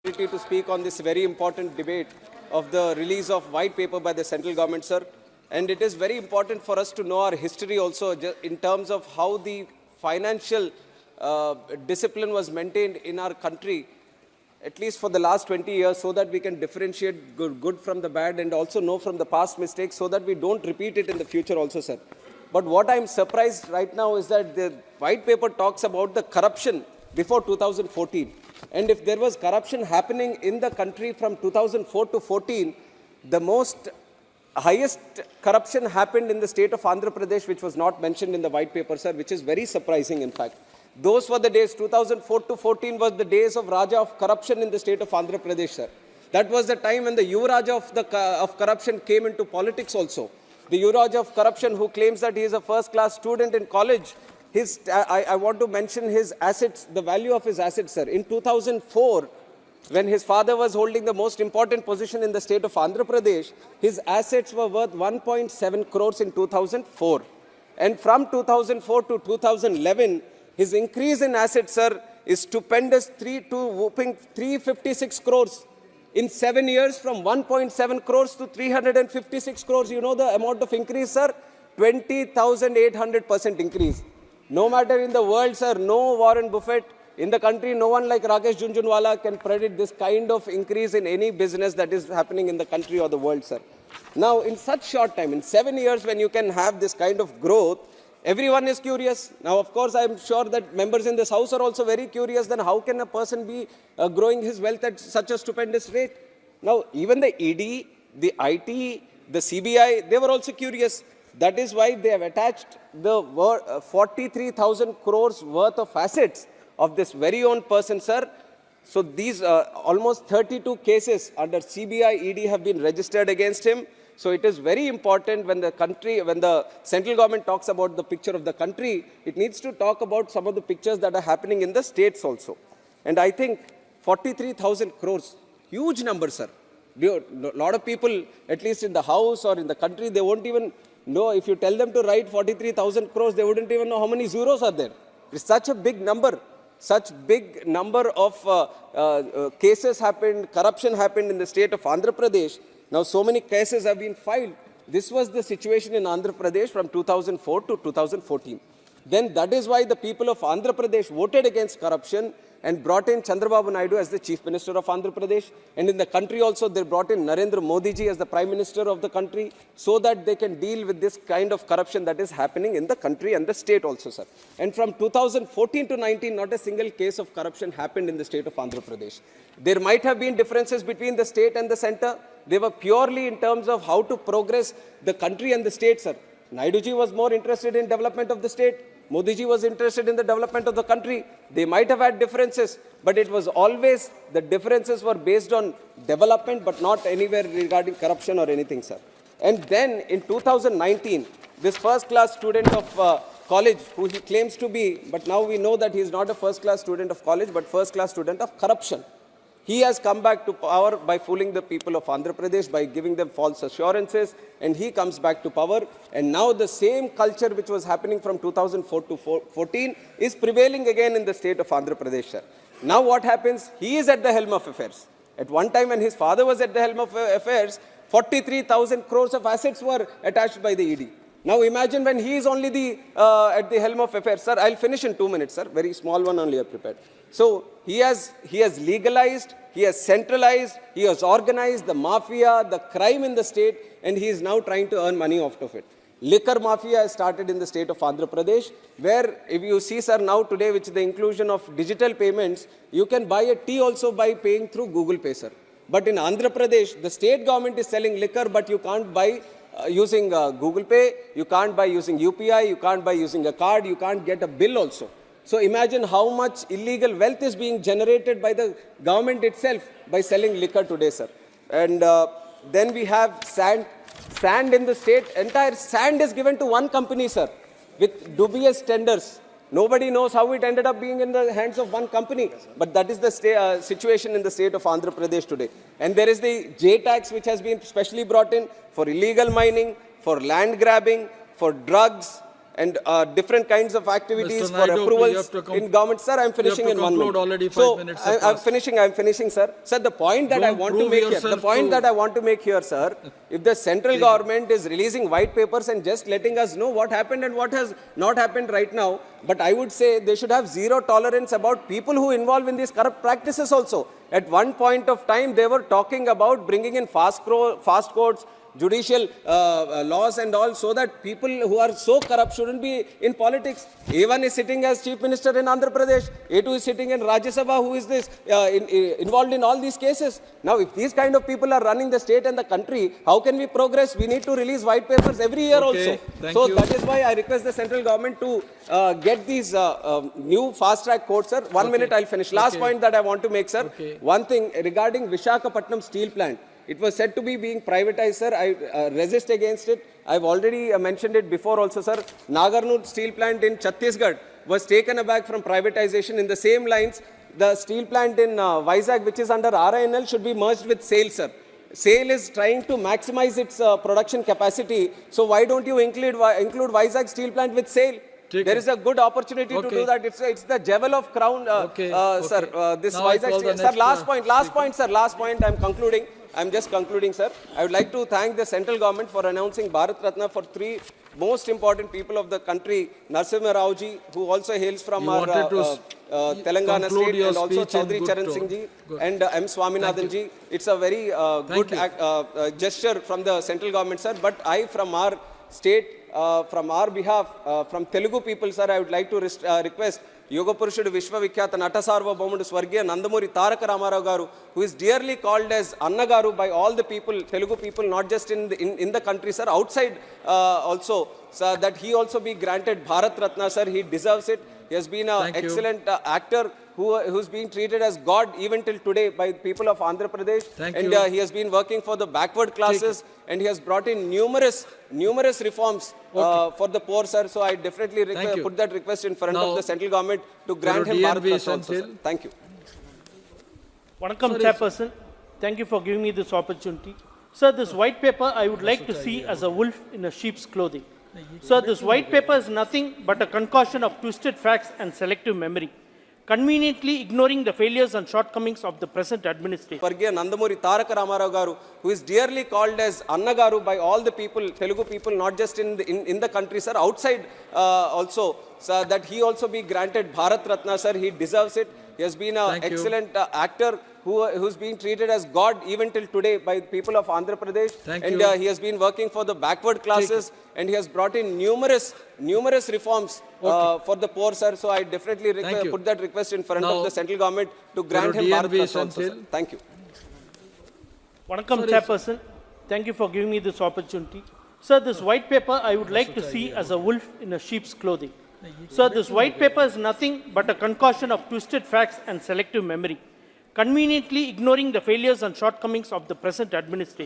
To speak on this very important debate of the release of white paper by the central government, sir. And it is very important for us to know our history also in terms of how the financial discipline was maintained in our country, at least for the last 20 years, so that we can differentiate good from the bad and also know from the past mistakes so that we don't repeat it in the future also, sir. But what I'm surprised right now is that the white paper talks about the corruption before 2014. And if there was corruption happening in the country from 2004 to 14, the highest corruption happened in the state of Andhra Pradesh, which was not mentioned in the white paper, sir, which is very surprising, in fact. Those were the days, 2004 to 14 was the days of Raja of corruption in the state of Andhra Pradesh, sir. That was the time when the Yuvaraja of corruption came into politics also. The Yuvaraja of corruption who claims that he is a first-class student in college. I want to mention his assets, the value of his assets, sir. In 2004, when his father was holding the most important position in the state of Andhra Pradesh, his assets were worth 1.7 crores in 2004. And from 2004 to 2011, his increase in assets, sir, is stupendous, whooping 356 crores. In 7 years, from 1.7 crores to 356 crores, you know the amount of increase, sir? 20,800% increase. No matter in the world, sir, no Warren Buffett. In the country, no one like Rakesh Jhunjhunwala can predict this kind of increase in any business that is happening in the country or the world, sir. Now, in such short time, in 7 years, when you can have this kind of growth, everyone is curious. Now, of course, I'm sure that members in this house are also very curious. Then how can a person be growing his wealth at such a stupendous rate? Now, even the ED, the IT, the CBI, they were also curious. That is why they have attached the 43,000 crores worth of assets of this very own person, sir. So these almost 32 cases under CBI, ED have been registered against him. So it is very important when the central government talks about the picture of the country, it needs to talk about some of the pictures that are happening in the states also. And I think 43,000 crores, huge number, sir. A lot of people, at least in the house or in the country, they won't even know. If you tell them to write 43,000 crores, they wouldn't even know how many zeros are there. It's such a big number. Such big number of cases happened, corruption happened in the state of Andhra Pradesh. Now, so many cases have been filed. This was the situation in Andhra Pradesh from 2004 to 2014. Then that is why the people of Andhra Pradesh voted against corruption and brought in Chandrababu Naidu as the Chief Minister of Andhra Pradesh. And in the country also, they brought in Narendra Modi ji as the Prime Minister of the country so that they can deal with this kind of corruption that is happening in the country and the state also, sir. And from 2014 to 19, not a single case of corruption happened in the state of Andhra Pradesh. There might have been differences between the state and the center. They were purely in terms of how to progress the country and the state, sir. Naidu ji was more interested in development of the state. Modi ji was interested in the development of the country. They might have had differences, but it was always, the differences were based on development, but not anywhere regarding corruption or anything, sir. And then in 2019, this first-class student of college, who he claims to be, but now we know that he is not a first-class student of college, but first-class student of corruption. He has come back to power by fooling the people of Andhra Pradesh, by giving them false assurances, and he comes back to power. And now the same culture which was happening from 2004 to 14 is prevailing again in the state of Andhra Pradesh, sir. Now what happens? He is at the helm of affairs. At one time when his father was at the helm of affairs, 43,000 crores of assets were attached by the ED. Now imagine when he is only at the helm of affairs. Sir, I'll finish in 2 minutes, sir. Very small one only I prepared. So he has legalized, he has centralized, he has organized the mafia, the crime in the state, and he is now trying to earn money out of it. Liquor mafia has started in the state of Andhra Pradesh, where if you see, sir, now today, with the inclusion of digital payments, you can buy a tea also by paying through Google Pay, sir. But in Andhra Pradesh, the state government is selling liquor, but you can't buy using Google Pay, you can't buy using UPI, you can't buy using a card, you can't get a bill also. So imagine how much illegal wealth is being generated by the government itself by selling liquor today, sir. And then we have sand in the state. Entire sand is given to one company, sir, with dubious tenders. Nobody knows how it ended up being in the hands of one company. But that is the situation in the state of Andhra Pradesh today. And there is the J tax which has been specially brought in for illegal mining, for land grabbing, for drugs, and different kinds of activities Mr. for Naidu, you approvals have to in government. Sir, I'm finishing in 1 minute. Already 5 so minutes have I'm passed. finishing, sir. Sir, the point that I Don't want to prove make here, the yourself point to- that I want to make here, sir, if the central government is releasing white papers and just letting us know what happened and what has not happened right now, but I would say they should have zero tolerance about people who involve in these corrupt practices also. At one point of time, they were talking about bringing in fast courts, judicial laws and all, so that people who are so corrupt shouldn't be in politics. A1 is sitting as Chief Minister in Andhra Pradesh. A2 is sitting in Rajya Sabha, who is this involved in all these cases. Now, if these kind of people are running the state and the country, how can we progress? We need to release white papers every year also. So that is why I request the central government to get these new fast-track courts, sir. 1 minute, I'll finish. Last point that I want to make, sir. One thing regarding Visakhapatnam steel plant. It was said to be being privatized, sir. I resist against it. I've already mentioned it before also, sir. Nagarnool steel plant in Chhattisgarh was taken aback from privatization. In the same lines, the steel plant in Vizag, which is under RINL, should be merged with SAIL, sir. SAIL is trying to maximize its production capacity. So why don't you include Vizag steel plant with SAIL? There is a good opportunity to do that. It's the jewel of crown, sir. This Vizag steel. Sir, last point, sir. Last point. I'm just concluding, sir. I would like to thank the central government for announcing Bharat Ratna for 3 most important people of the country. Narasimha Rao ji, who also hails from our Telangana state, and also Chaudhary Charan Singh ji and M. Swaminathan ji. It's a very good gesture from the central government, sir. But I, from our state, from our behalf, from Telugu people, sir, I would like to request Yoga Purushudu Vishwavikhyata Natasarva Bomudu Swargiya Nandamuri Taraka Ramarao Garu, who is dearly called as Annagaru by all the people, Telugu people, not just in the country, sir, outside also, sir, that he also be granted Bharat Ratna, sir. He deserves it. He has been an excellent actor who's being treated as God even till today by people of Andhra Pradesh. He has been working for the backward classes, and he has brought in numerous reforms for the poor, sir. So I definitely put that request in front of the central government to grant him Bharat Ratna also, sir. Thank you. Vanakkam, Chairperson. Thank you for giving me this opportunity. Sir, this white paper I would like to see as a wolf in a sheep's clothing. Sir, this white paper is nothing but a concoction of twisted facts and selective memory, conveniently ignoring the failures and shortcomings of the present administration. Swargiya Nandamuri Taraka Ramarao Garu, who is dearly called as Annagaru by all the people, Telugu people, not just in the country, sir, outside also, sir, that he also be granted Bharat Ratna, sir. He deserves it. He has been an excellent actor who's being treated as God even till today by people of Andhra Pradesh. He has been working for the backward classes, and he has brought in numerous reforms for the poor, sir. So I definitely put that request in front of the central government to grant him Bharat Ratna also, sir. Thank you. Vanakkam, Chairperson. Thank you for giving me this opportunity. Sir, this white paper I would like to see as a wolf in a sheep's clothing. Sir, this white paper is nothing but a concoction of twisted facts and selective memory, conveniently ignoring the failures and shortcomings of the present administration.